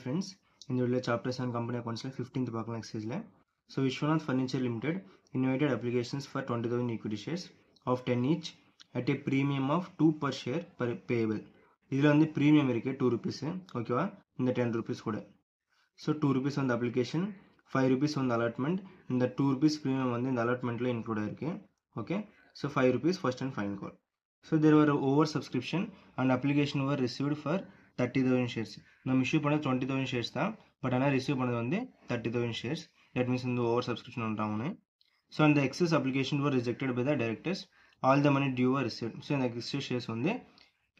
friends, in the chapter 7 company accounts 15th பார்க்கலாம் exercise ல. So Vishwanath Furniture Limited invited applications for 20,000 equity shares of 10 each at a premium of 2 per share per payable. இதில் வந்து premium இருக்கு 2 rupees ஓகேவா, இந்த 10 rupees கூட. So 2 rupees on the application, 5 rupees on the allotment. இந்த 2 rupees premium வந்து இந்த allotmentல include ஆயிருக்கு. Okay, so 5 rupees first and final call. So there were over subscription and application were received for 30,000 shares. நம்ம issue பண்ணது 20,000 shares தான், but ஆனால் receive பண்ணது வந்து 30,000 shares. That means இந்த ஓவர் சப்ஸ்கிரிப்ஷன் பண்ணுறாங்க. ஸோ அந்த excess application were rejected by the directors. All the money due are received. So இந்த எக்ஸஸ் ஷேர்ஸ் வந்து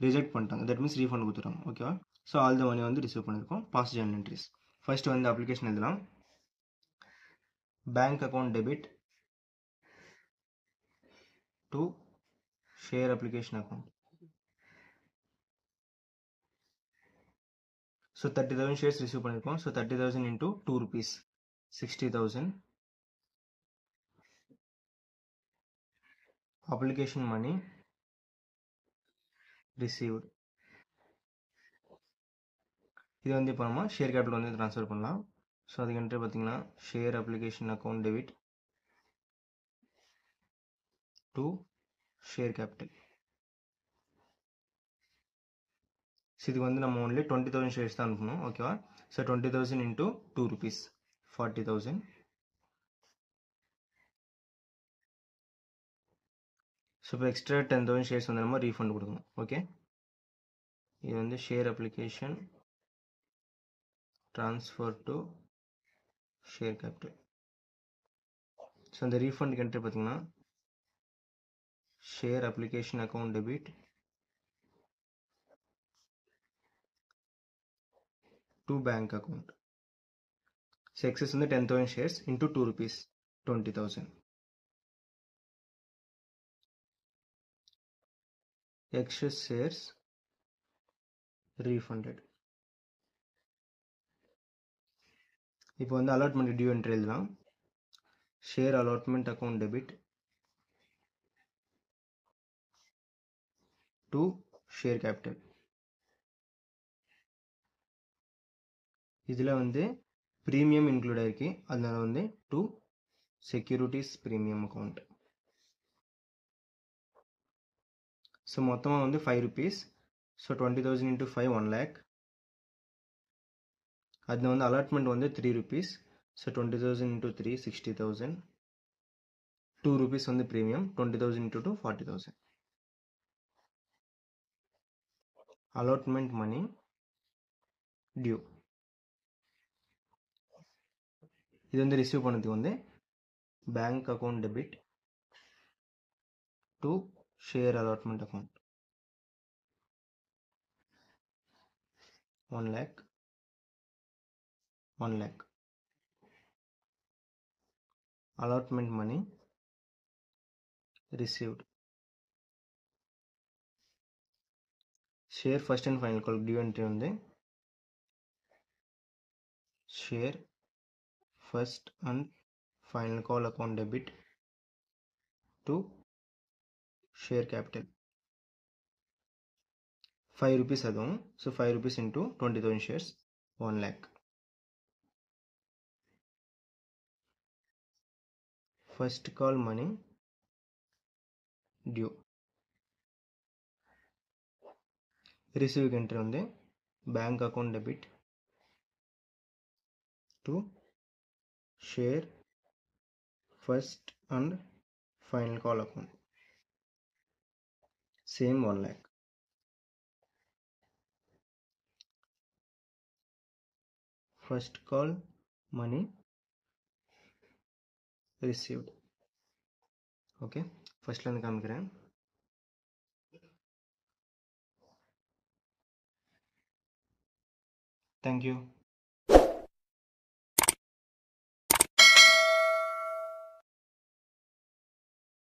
ரிஜெக்ட் பண்ணிட்டாங்க. தட் மீன்ஸ் ரீஃபண்ட் கொடுத்துட்டாங்க. ஓகேவா, ஸோ ஆல் த மணி வந்து ரிசீவ் பண்ணியிருக்கோம். Pass journal entries. ஃபர்ஸ்ட் வந்து அப்ளிகேஷன் எழுதலாம். Bank account debit to share application account. So 30,000 shares receive பண்ணிருக்கோம். So 30,000 into 2 rupees 60,000. Application money received. இது வந்து இப்போ நம்ம ஷேர் கேபிட்டல் வந்து ட்ரான்ஸ்ஃபர் பண்ணலாம். ஸோ அதுக்கு என்ட்ரி பார்த்தீங்கன்னா share application account debit to share capital. So இதுக்கு வந்து நம்ம ஒன்லி 20,000 ஷேர்ஸ் தான் அனுப்பணும். ஓகேவா, ஸோ 20,000 into 2 rupees 40,000. ஸோ இப்போ எக்ஸ்ட்ரா 10,000 ஷேர்ஸ் வந்து நம்ம ரீஃபண்ட் கொடுக்கணும். ஓகே, இது வந்து share application transfer to share capital. So அந்த ரீஃபண்ட் என்ட்ரி பார்த்தீங்கன்னா share application account debit to bank account. So excess வந்து 10,000 shares into 2 rupees 20,000. excess shares refunded. இப்போ வந்து allotment due entry எழுதலாம். share allotment account debit to share capital. இதில் வந்து premium include ஆயிருக்கு, அதனால வந்து to securities premium account. So மொத்தமாக வந்து 5 rupees. So 20,000 into 5 1 lakh. அதில் வந்து allotment வந்து 3 rupees. So 20,000 into 3 60,000. 2 rupees வந்து premium. 20,000 into 2 40,000. allotment money due. இது வந்து ரிசீவ் பண்ணதுக்கு வந்து bank account debit to share allotment account 1 lakh 1 lakh. allotment money received. share first and final call due entry வந்து share first and final call account debit to share capital 5 rupees அதுவும். so 5 rupees into 20,000 shares 1 lakh. first call money due. receive entry வந்து bank account debit to share first and final call account same 1 lakh. first call money received. okay, first line காமிக்கிறேன். thank you.